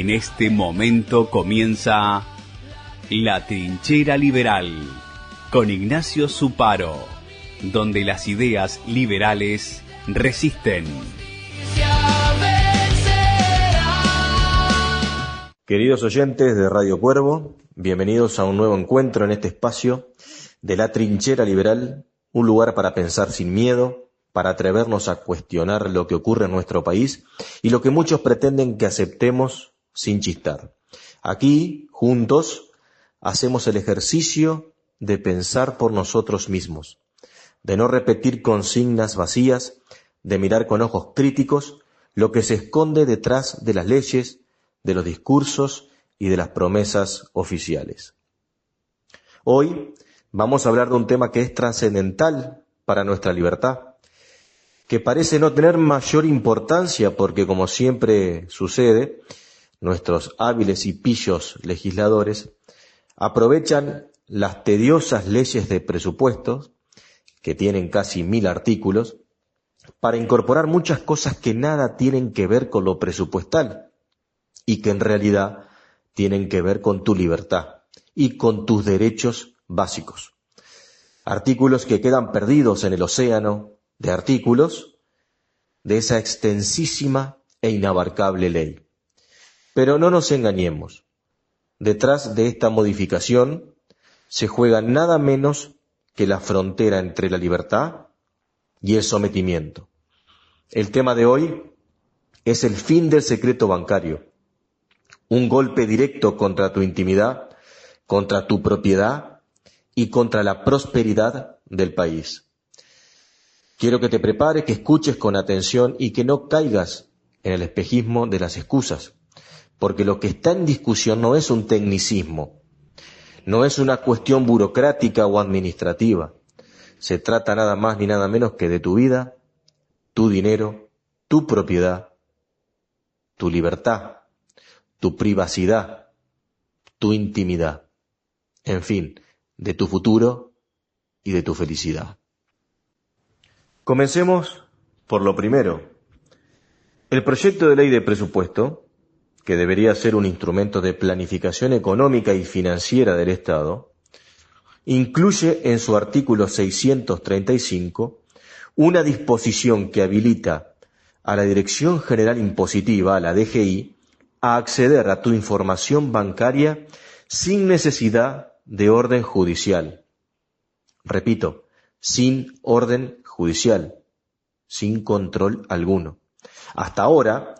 En este momento comienza La Trinchera Liberal con Ignacio Zuparo, donde las ideas liberales resisten. Queridos oyentes de Radio Cuervo, bienvenidos a un nuevo encuentro en este espacio de La Trinchera Liberal, un lugar para pensar sin miedo, para atrevernos a cuestionar lo que ocurre en nuestro país y lo que muchos pretenden que aceptemos sin chistar. Aquí, juntos, hacemos el ejercicio de pensar por nosotros mismos, de no repetir consignas vacías, de mirar con ojos críticos lo que se esconde detrás de las leyes, de los discursos y de las promesas oficiales. Hoy vamos a hablar de un tema que es trascendental para nuestra libertad, que parece no tener mayor importancia porque, como siempre sucede, nuestros hábiles y pillos legisladores aprovechan las tediosas leyes de presupuestos, que tienen casi 1000 artículos, para incorporar muchas cosas que nada tienen que ver con lo presupuestal y que en realidad tienen que ver con tu libertad y con tus derechos básicos. Artículos que quedan perdidos en el océano de artículos de esa extensísima e inabarcable ley. Pero no nos engañemos, detrás de esta modificación se juega nada menos que la frontera entre la libertad y el sometimiento. El tema de hoy es el fin del secreto bancario, un golpe directo contra tu intimidad, contra tu propiedad y contra la prosperidad del país. Quiero que te prepares, que escuches con atención y que no caigas en el espejismo de las excusas, porque lo que está en discusión no es un tecnicismo, no es una cuestión burocrática o administrativa. Se trata nada más ni nada menos que de tu vida, tu dinero, tu propiedad, tu libertad, tu privacidad, tu intimidad, en fin, de tu futuro y de tu felicidad. Comencemos por lo primero. El proyecto de ley de presupuesto, que debería ser un instrumento de planificación económica y financiera del Estado, incluye en su artículo 635 una disposición que habilita a la Dirección General Impositiva, a la DGI, a acceder a tu información bancaria sin necesidad de orden judicial. Repito, sin orden judicial, sin control alguno. Hasta ahora,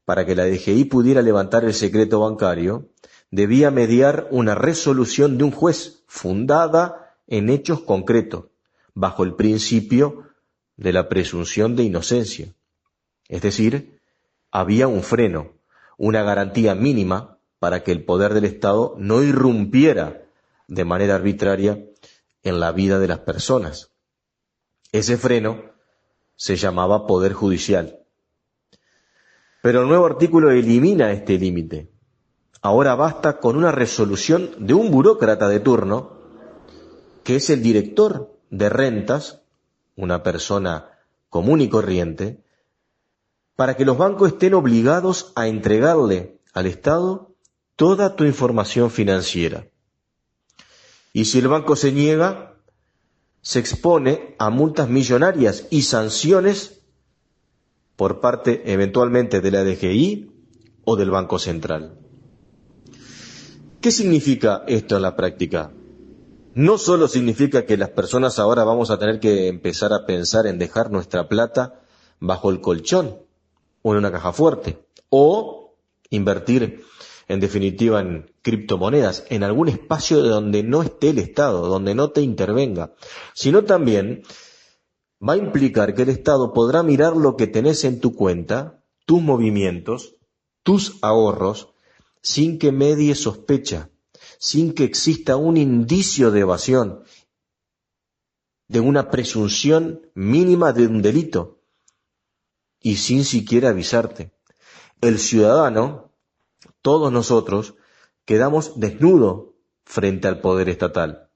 para que la DGI pudiera levantar el secreto bancario, debía mediar una resolución de un juez fundada en hechos concretos, bajo el principio de la presunción de inocencia. Es decir, había un freno, una garantía mínima para que el poder del Estado no irrumpiera de manera arbitraria en la vida de las personas. Ese freno se llamaba poder judicial. Pero el nuevo artículo elimina este límite. Ahora basta con una resolución de un burócrata de turno, que es el director de rentas, una persona común y corriente, para que los bancos estén obligados a entregarle al Estado toda tu información financiera. Y si el banco se niega, se expone a multas millonarias y sanciones por parte eventualmente de la DGI o del Banco Central. ¿Qué significa esto en la práctica? No solo significa que las personas ahora vamos a tener que empezar a pensar en dejar nuestra plata bajo el colchón o en una caja fuerte, o invertir en definitiva en criptomonedas, en algún espacio donde no esté el Estado, donde no te intervenga, sino también va a implicar que el Estado podrá mirar lo que tenés en tu cuenta, tus movimientos, tus ahorros, sin que medie sospecha, sin que exista un indicio de evasión, de una presunción mínima de un delito, y sin siquiera avisarte. El ciudadano, todos nosotros, quedamos desnudos frente al poder estatal.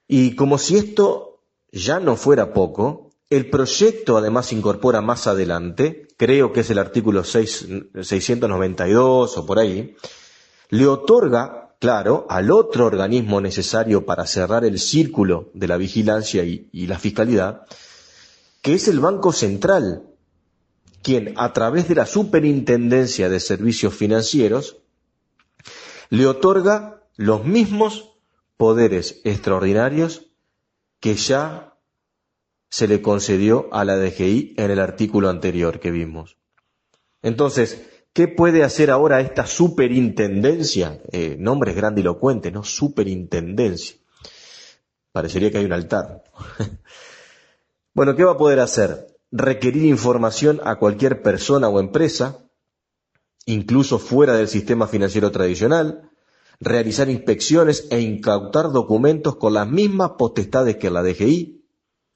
Y como si esto ya no fuera poco, El proyecto además incorpora más adelante, creo que es el artículo 692 o por ahí, le otorga, claro, al otro organismo necesario para cerrar el círculo de la vigilancia y la fiscalidad, que es el Banco Central, quien a través de la Superintendencia de Servicios Financieros le otorga los mismos poderes extraordinarios que ya se le concedió a la DGI en el artículo anterior que vimos. Entonces, ¿qué puede hacer ahora esta superintendencia? Nombre es grandilocuente, ¿no? Superintendencia. Parecería que hay un altar. Bueno, ¿qué va a poder hacer? Requerir información a cualquier persona o empresa, incluso fuera del sistema financiero tradicional, realizar inspecciones e incautar documentos con las mismas potestades que la DGI,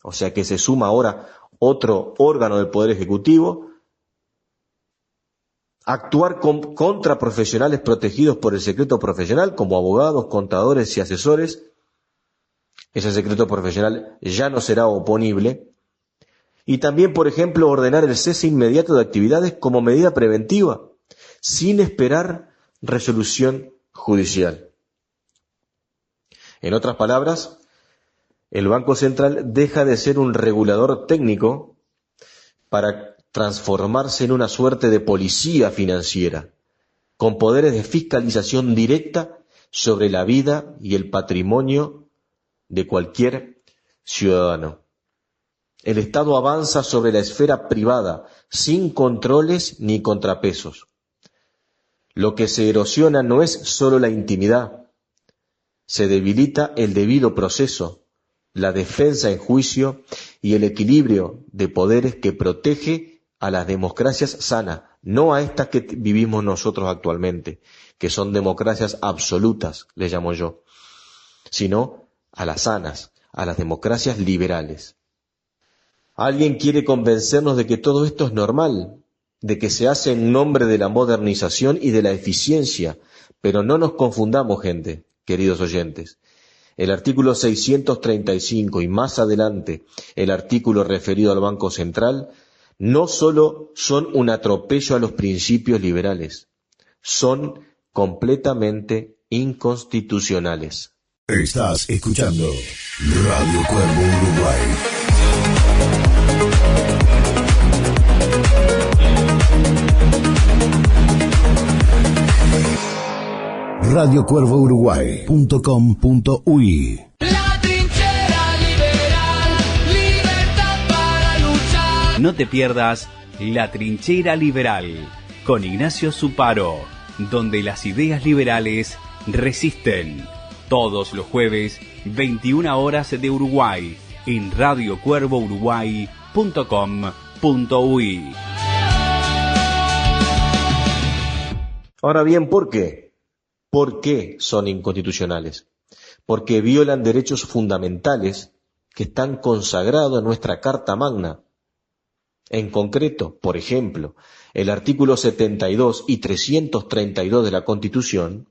o sea que se suma ahora otro órgano del Poder Ejecutivo, actuar contra profesionales protegidos por el secreto profesional, como abogados, contadores y asesores. Ese secreto profesional ya no será oponible. Y también, por ejemplo, ordenar el cese inmediato de actividades como medida preventiva, sin esperar resolución judicial. En otras palabras, el Banco Central deja de ser un regulador técnico para transformarse en una suerte de policía financiera, con poderes de fiscalización directa sobre la vida y el patrimonio de cualquier ciudadano. El Estado avanza sobre la esfera privada, sin controles ni contrapesos. Lo que se erosiona no es solo la intimidad, se debilita el debido proceso, la defensa en juicio y el equilibrio de poderes que protege a las democracias sanas, no a estas que vivimos nosotros actualmente, que son democracias absolutas, le llamo yo, sino a las sanas, a las democracias liberales. Alguien quiere convencernos de que todo esto es normal, de que se hace en nombre de la modernización y de la eficiencia, pero no nos confundamos, gente, queridos oyentes. El artículo 635 y más adelante el artículo referido al Banco Central no solo son un atropello a los principios liberales, son completamente inconstitucionales. Estás escuchando Radio Cuervo Uruguay. radiocuervouruguay.com.uy. La trinchera liberal, libertad para luchar. No te pierdas La Trinchera Liberal con Ignacio Suparo, donde las ideas liberales resisten. Todos los jueves, 21 horas de Uruguay, en radiocuervouruguay.com.uy. Ahora bien, ¿por qué? ¿Por qué son inconstitucionales? Porque violan derechos fundamentales que están consagrados en nuestra Carta Magna. En concreto, por ejemplo, el artículo 72 y 332 de la Constitución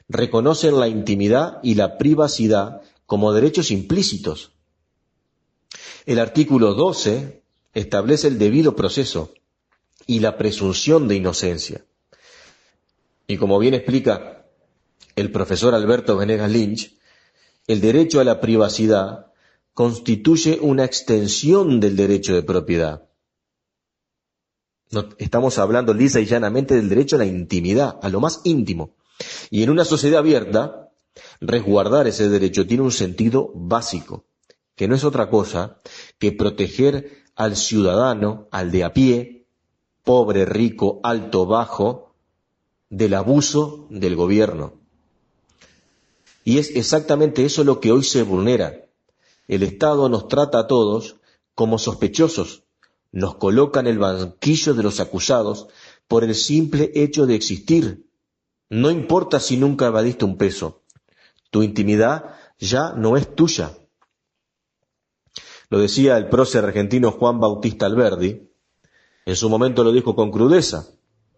reconocen la intimidad y la privacidad como derechos implícitos. El artículo 12 establece el debido proceso y la presunción de inocencia. Y como bien explica el profesor Alberto Venegas Lynch, el derecho a la privacidad constituye una extensión del derecho de propiedad. No, estamos hablando lisa y llanamente del derecho a la intimidad, a lo más íntimo. Y en una sociedad abierta, resguardar ese derecho tiene un sentido básico, que no es otra cosa que proteger al ciudadano, al de a pie, pobre, rico, alto, bajo, del abuso del gobierno. Y es exactamente eso lo que hoy se vulnera. El Estado nos trata a todos como sospechosos, nos coloca en el banquillo de los acusados por el simple hecho de existir. No importa si nunca evadiste un peso, tu intimidad ya no es tuya. Lo decía el prócer argentino Juan Bautista Alberdi, en su momento lo dijo con crudeza,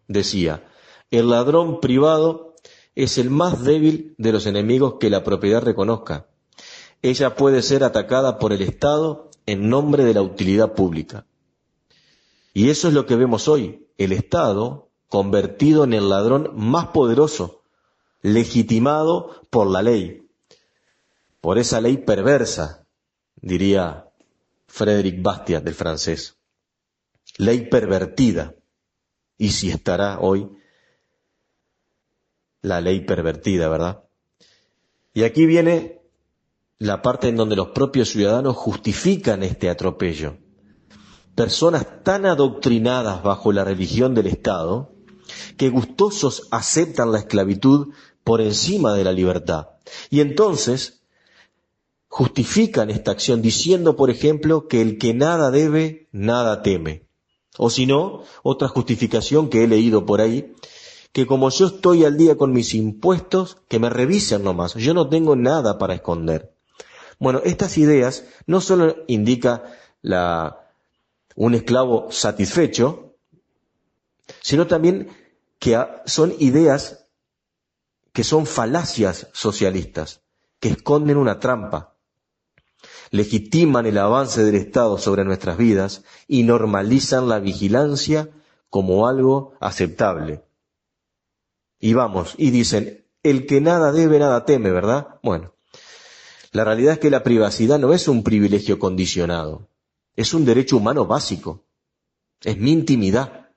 decía: el ladrón privado es el más débil de los enemigos que la propiedad reconozca. Ella puede ser atacada por el Estado en nombre de la utilidad pública. Y eso es lo que vemos hoy, el Estado convertido en el ladrón más poderoso, legitimado por la ley, por esa ley perversa, diría Frédéric Bastiat del francés. Ley pervertida. Y si estará hoy la ley pervertida, ¿verdad? Y aquí viene la parte en donde los propios ciudadanos justifican este atropello. Personas tan adoctrinadas bajo la religión del Estado que gustosos aceptan la esclavitud por encima de la libertad. Y entonces justifican esta acción diciendo, por ejemplo, que el que nada debe, nada teme. O si no, otra justificación que he leído por ahí, que como yo estoy al día con mis impuestos, que me revisen nomás, yo no tengo nada para esconder. Bueno, estas ideas no solo indica un esclavo satisfecho, sino también que son ideas que son falacias socialistas, que esconden una trampa, legitiman el avance del Estado sobre nuestras vidas y normalizan la vigilancia como algo aceptable. Y dicen, el que nada debe, nada teme, ¿verdad? Bueno, la realidad es que la privacidad no es un privilegio condicionado, es un derecho humano básico, es mi intimidad.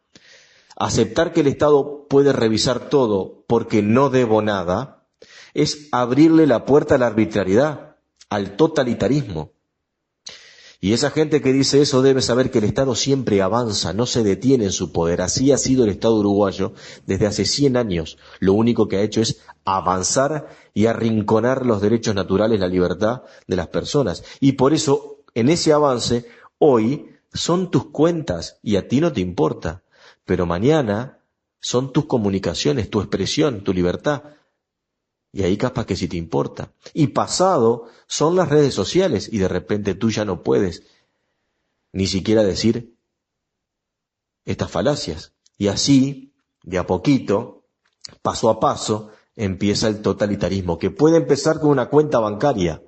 Aceptar que el Estado puede revisar todo porque no debo nada es abrirle la puerta a la arbitrariedad, al totalitarismo. Y esa gente que dice eso debe saber que el Estado siempre avanza, no se detiene en su poder. Así ha sido el Estado uruguayo desde hace 100 años. Lo único que ha hecho es avanzar y arrinconar los derechos naturales, la libertad de las personas. Y por eso, en ese avance, hoy son tus cuentas y a ti no te importa. Pero mañana son tus comunicaciones, tu expresión, tu libertad. Y ahí capaz que sí te importa. Y pasado son las redes sociales y de repente tú ya no puedes ni siquiera decir estas falacias. Y así, de a poquito, paso a paso, empieza el totalitarismo, que puede empezar con una cuenta bancaria,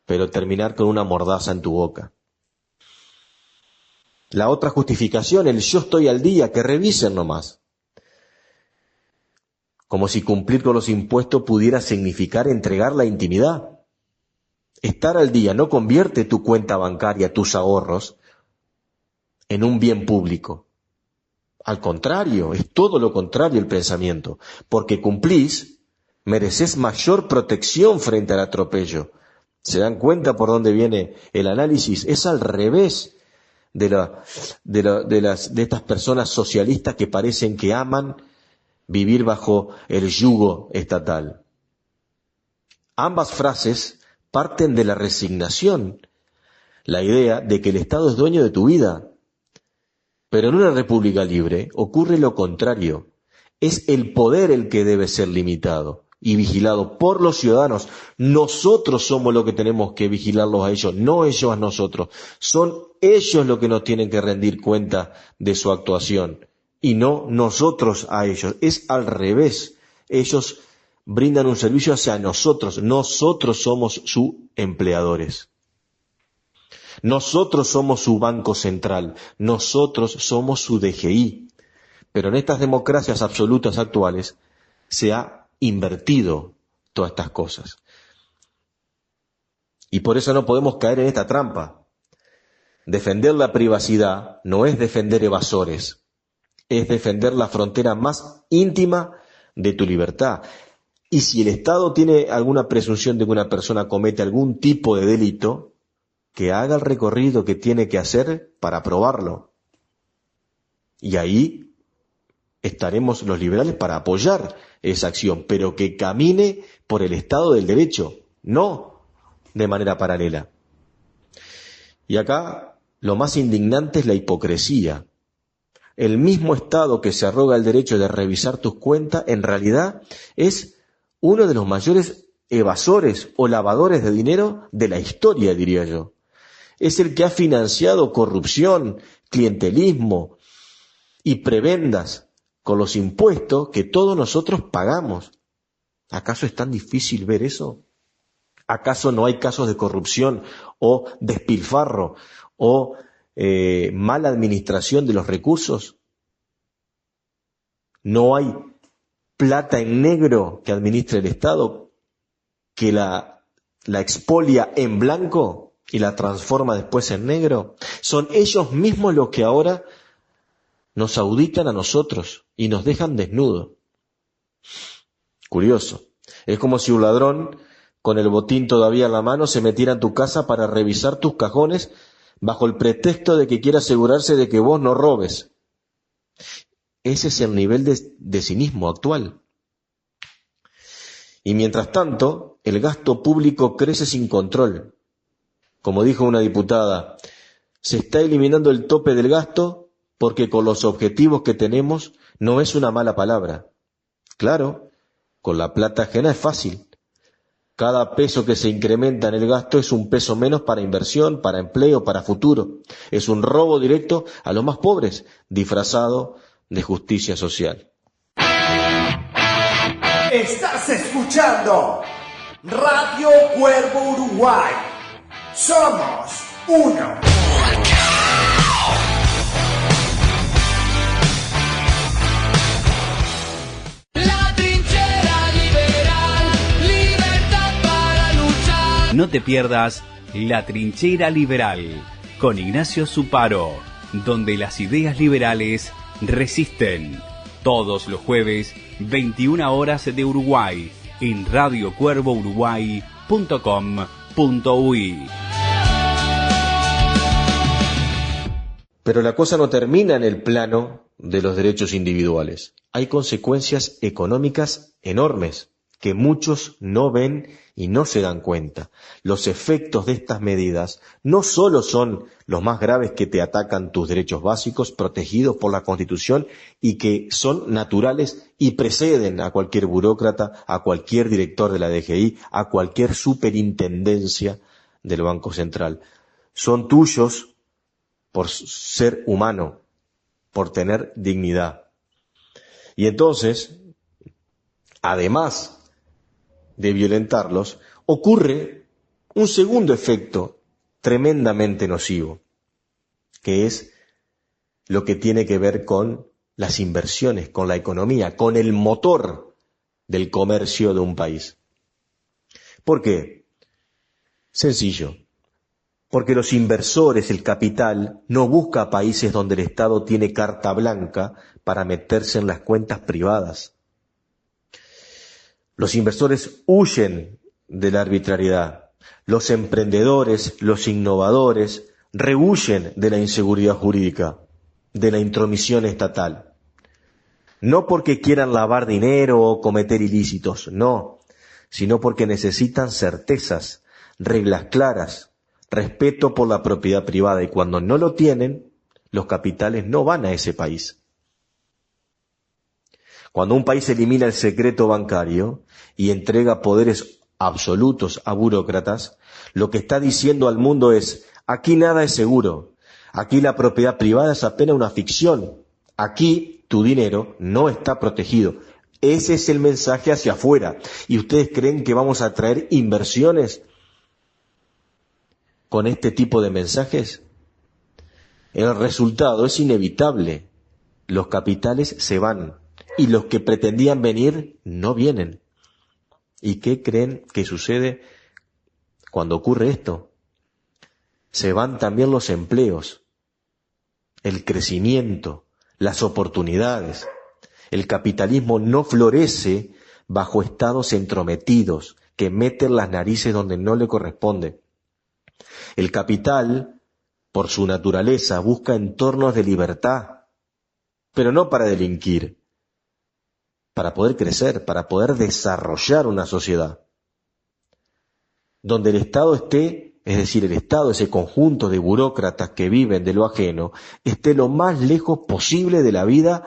pero terminar con una mordaza en tu boca. La otra justificación, el yo estoy al día, que revisen nomás. Como si cumplir con los impuestos pudiera significar entregar la intimidad. Estar al día no convierte tu cuenta bancaria, tus ahorros, en un bien público. Al contrario, es todo lo contrario el pensamiento. Porque cumplís, mereces mayor protección frente al atropello. ¿Se dan cuenta por dónde viene el análisis? Es al revés de estas personas socialistas que parecen que aman vivir bajo el yugo estatal. Ambas frases parten de la resignación, la idea de que el Estado es dueño de tu vida. Pero en una república libre ocurre lo contrario. Es el poder el que debe ser limitado y vigilado por los ciudadanos. Nosotros somos los que tenemos que vigilarlos a ellos, no ellos a nosotros. Son ellos los que nos tienen que rendir cuenta de su actuación. Y no nosotros a ellos. Es al revés. Ellos brindan un servicio hacia nosotros. Nosotros somos sus empleadores. Nosotros somos su banco central. Nosotros somos su DGI. Pero en estas democracias absolutas actuales se ha invertido todas estas cosas. Y por eso no podemos caer en esta trampa. Defender la privacidad no es defender evasores. Es defender la frontera más íntima de tu libertad. Y si el Estado tiene alguna presunción de que una persona comete algún tipo de delito, que haga el recorrido que tiene que hacer para probarlo. Y ahí estaremos los liberales para apoyar esa acción, pero que camine por el Estado del Derecho, no de manera paralela. Y acá lo más indignante es la hipocresía. El mismo Estado que se arroga el derecho de revisar tus cuentas, en realidad es uno de los mayores evasores o lavadores de dinero de la historia, diría yo. Es el que ha financiado corrupción, clientelismo y prebendas con los impuestos que todos nosotros pagamos. ¿Acaso es tan difícil ver eso? ¿Acaso no hay casos de corrupción o despilfarro o mala administración de los recursos? ¿No hay plata en negro que administra el Estado, que la expolia en blanco y la transforma después en negro? Son ellos mismos los que ahora nos auditan a nosotros y nos dejan desnudos. Curioso. Es como si un ladrón, con el botín todavía en la mano, se metiera en tu casa para revisar tus cajones bajo el pretexto de que quiere asegurarse de que vos no robes. Ese es el nivel de cinismo actual. Y mientras tanto, el gasto público crece sin control. Como dijo una diputada, se está eliminando el tope del gasto porque con los objetivos que tenemos no es una mala palabra. Claro, con la plata ajena es fácil. Cada peso que se incrementa en el gasto es un peso menos para inversión, para empleo, para futuro. Es un robo directo a los más pobres, disfrazado de justicia social. Estás escuchando Radio Cuervo Uruguay. Somos uno. La trinchera liberal, libertad para luchar. No te pierdas La Trinchera Liberal con Ignacio Suparo, donde las ideas liberales resisten. Todos los jueves, 21 horas de Uruguay, en radiocuervouruguay.com.uy. Pero la cosa no termina en el plano de los derechos individuales. Hay consecuencias económicas enormes que muchos no ven y no se dan cuenta. Los efectos de estas medidas no solo son los más graves, que te atacan tus derechos básicos protegidos por la Constitución y que son naturales y preceden a cualquier burócrata, a cualquier director de la DGI, a cualquier superintendencia del Banco Central. Son tuyos por ser humano, por tener dignidad. Y entonces, además de violentarlos, ocurre un segundo efecto tremendamente nocivo, que es lo que tiene que ver con las inversiones, con la economía, con el motor del comercio de un país. ¿Por qué? Sencillo. Porque los inversores, el capital, no busca países donde el Estado tiene carta blanca para meterse en las cuentas privadas. Los inversores huyen de la arbitrariedad. Los emprendedores, los innovadores, rehuyen de la inseguridad jurídica, de la intromisión estatal. No porque quieran lavar dinero o cometer ilícitos, no, sino porque necesitan certezas, reglas claras, respeto por la propiedad privada, y cuando no lo tienen, los capitales no van a ese país. Cuando un país elimina el secreto bancario y entrega poderes absolutos a burócratas, lo que está diciendo al mundo es: aquí nada es seguro, aquí la propiedad privada es apenas una ficción, aquí tu dinero no está protegido. Ese es el mensaje hacia afuera. ¿Y ustedes creen que vamos a atraer inversiones con este tipo de mensajes? El resultado es inevitable. Los capitales se van y los que pretendían venir no vienen. ¿Y qué creen que sucede cuando ocurre esto? Se van también los empleos, el crecimiento, las oportunidades. El capitalismo no florece bajo estados entrometidos que meten las narices donde no le corresponde. El capital, por su naturaleza, busca entornos de libertad, pero no para delinquir, para poder crecer, para poder desarrollar una sociedad. Donde el Estado esté, es decir, el Estado, ese conjunto de burócratas que viven de lo ajeno, esté lo más lejos posible de la vida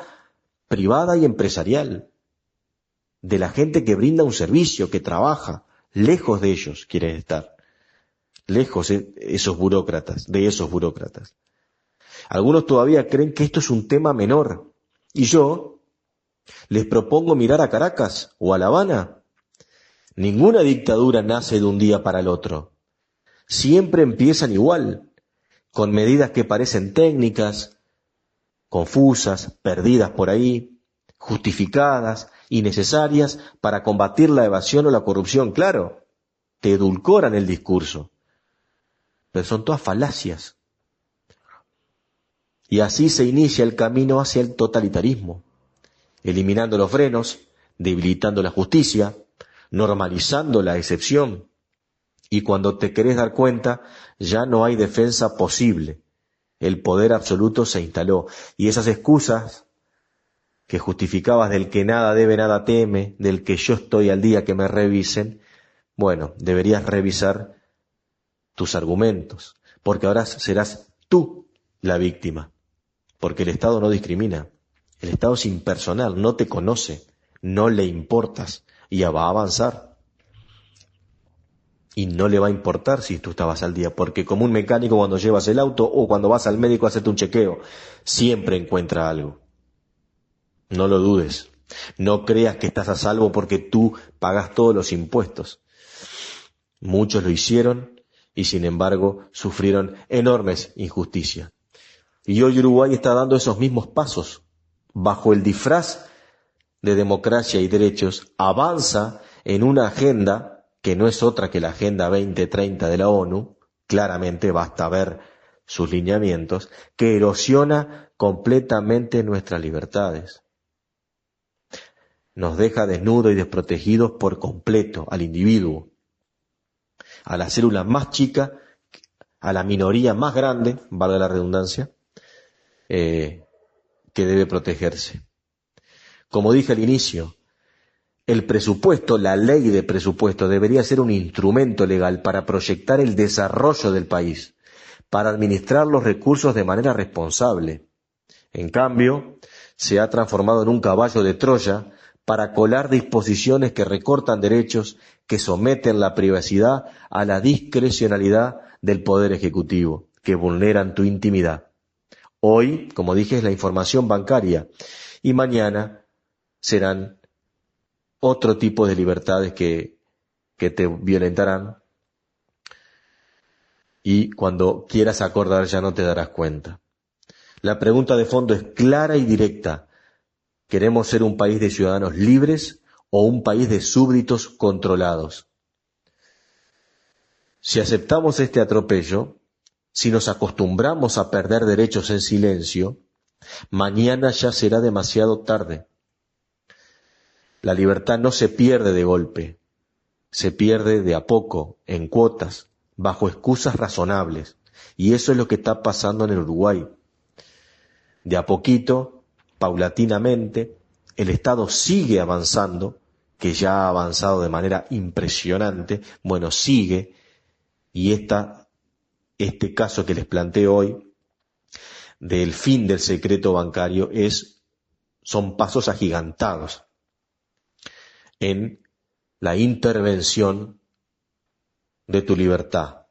privada y empresarial, de la gente que brinda un servicio, que trabaja, lejos de ellos quieren estar, lejos de esos burócratas. Algunos todavía creen que esto es un tema menor, y yo les propongo mirar a Caracas o a La Habana. Ninguna dictadura nace de un día para el otro. Siempre empiezan igual, con medidas que parecen técnicas, confusas, perdidas por ahí, justificadas, innecesarias para combatir la evasión o la corrupción. Claro, te edulcoran el discurso, pero son todas falacias. Y así se inicia el camino hacia el totalitarismo, eliminando los frenos, debilitando la justicia, normalizando la excepción. Y cuando te querés dar cuenta, ya no hay defensa posible. El poder absoluto se instaló. Y esas excusas que justificabas del que nada debe, nada teme, del que yo estoy al día que me revisen, bueno, deberías revisar tus argumentos, porque ahora serás tú la víctima. Porque el Estado no discrimina. El Estado es impersonal, no te conoce, no le importas y ya va a avanzar. Y no le va a importar si tú estabas al día, porque como un mecánico cuando llevas el auto o cuando vas al médico a hacerte un chequeo, siempre encuentra algo. No lo dudes. No creas que estás a salvo porque tú pagas todos los impuestos. Muchos lo hicieron y sin embargo sufrieron enormes injusticias. Y hoy Uruguay está dando esos mismos pasos. Bajo el disfraz de democracia y derechos, avanza en una agenda que no es otra que la Agenda 2030 de la ONU, claramente basta ver sus lineamientos, que erosiona completamente nuestras libertades. Nos deja desnudos y desprotegidos por completo al individuo, a la célula más chica, a la minoría más grande, valga la redundancia, que debe protegerse. Como dije al inicio, el presupuesto, la ley de presupuesto debería ser un instrumento legal para proyectar el desarrollo del país, para administrar los recursos de manera responsable. En cambio, se ha transformado en un caballo de Troya para colar disposiciones que recortan derechos, que someten la privacidad a la discrecionalidad del Poder Ejecutivo, que vulneran tu intimidad. Hoy, como dije, es la información bancaria y mañana serán otro tipo de libertades que te violentarán y cuando quieras acordar ya no te darás cuenta. La pregunta de fondo es clara y directa. ¿Queremos ser un país de ciudadanos libres o un país de súbditos controlados? Si aceptamos este atropello, si nos acostumbramos a perder derechos en silencio, mañana ya será demasiado tarde. La libertad no se pierde de golpe, se pierde de a poco, en cuotas, bajo excusas razonables. Y eso es lo que está pasando en el Uruguay. De a poquito, paulatinamente, el Estado sigue avanzando, que ya ha avanzado de manera impresionante, bueno, sigue, y este caso que les planteo hoy, del fin del secreto bancario, son pasos agigantados en la intervención de tu libertad.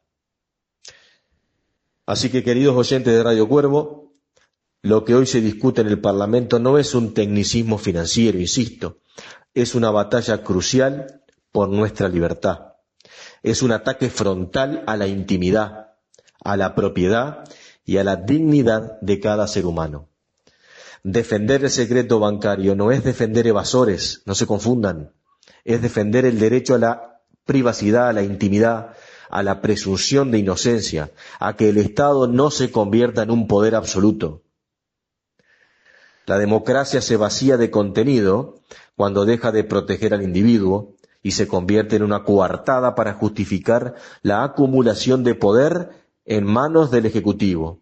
Así que, queridos oyentes de Radio Cuervo, lo que hoy se discute en el Parlamento no es un tecnicismo financiero, insisto, es una batalla crucial por nuestra libertad. Es un ataque frontal a la intimidad, a la propiedad y a la dignidad de cada ser humano. Defender el secreto bancario no es defender evasores, no se confundan. Es defender el derecho a la privacidad, a la intimidad, a la presunción de inocencia, a que el Estado no se convierta en un poder absoluto. La democracia se vacía de contenido cuando deja de proteger al individuo y se convierte en una coartada para justificar la acumulación de poder en manos del Ejecutivo.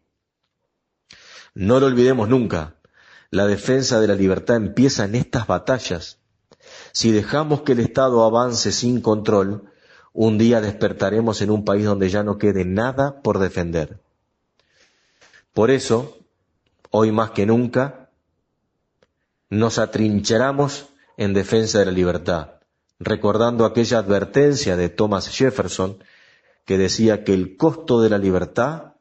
No lo olvidemos nunca, la defensa de la libertad empieza en estas batallas. Si dejamos que el Estado avance sin control, un día despertaremos en un país donde ya no quede nada por defender. Por eso, hoy más que nunca, nos atrincheramos en defensa de la libertad, recordando aquella advertencia de Thomas Jefferson que decía que el costo de la libertad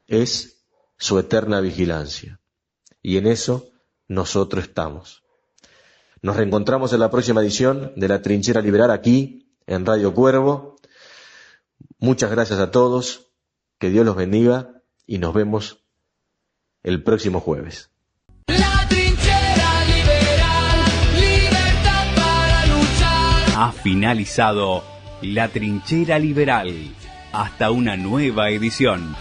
es su eterna vigilancia. Y en eso nosotros estamos. Nos reencontramos en la próxima edición de La Trinchera Liberal aquí en Radio Cuervo. Muchas gracias a todos, que Dios los bendiga y nos vemos el próximo jueves. La trinchera liberal, libertad para luchar. Ha finalizado La Trinchera Liberal. Hasta una nueva edición.